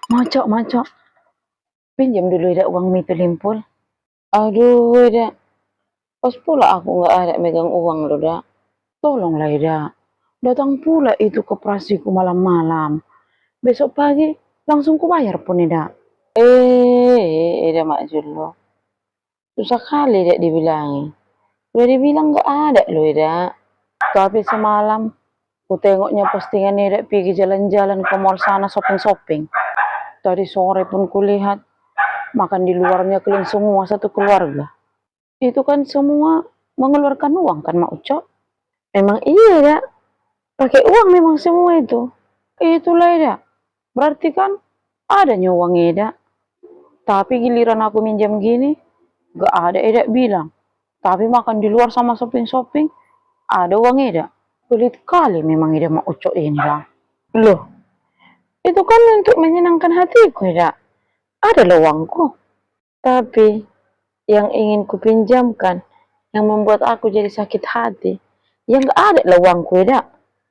Macok, macok. Pinjam dulu Ida uang itu limpul. Aduh, Ida. Pas pula aku nggak ada megang uang loh, Ida. Tolonglah, Ida. Datang pula itu koperasiku malam-malam. Besok pagi langsung kubayar pun, Ida. Ida Mak Jullo. Susah kali Ida dibilangin. Udah dibilang nggak ada loh, Ida. Tapi semalam ku tengoknya postingan Ida pergi jalan-jalan ke mall sana shopping-shopping. Tadi sore pun kulihat makan di luarnya kalian semua satu keluarga. Itu kan semua mengeluarkan uang kan Mak Ucok? Emang iya ya, pakai uang memang semua itu. Itulah ya, berarti kan adanya uang Eda. Tapi giliran aku minjam gini, gak ada Eda bilang. Tapi makan di luar sama shopping-shopping, ada uang Eda. Pelit kali memang Eda Mak Ucok ini lah. Loh, itu kan untuk menyenangkan hatiku Eda. Ada loh uangku. Tapi yang ingin kupinjamkan, yang membuat aku jadi sakit hati, yang gak ada lah uangku Eda.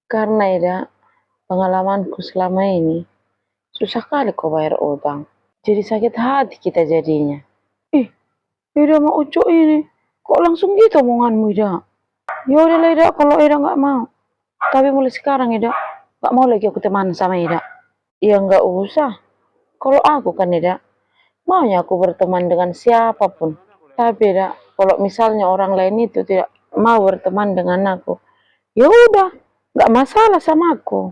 Karena Eda, pengalamanku selama ini, susah kali kau bayar utang. Jadi sakit hati kita jadinya. Ih, Eda mau ucuk ini. Kok langsung gitu omonganmu Eda? Ya udahlah Eda, kalau Eda nggak mau. Tapi mulai sekarang Eda, nggak mau lagi aku teman sama Eda. Ya nggak usah. Kalau aku kan Eda, maunya aku berteman dengan siapapun. Tapi Eda, kalau misalnya orang lain itu tidak mau berteman dengan aku, ya udah, nggak masalah sama aku.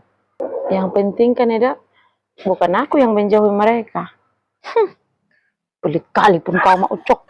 Yang penting kan Eda, bukan aku yang menjauhi mereka. Pelit kali pun kau mau ucok.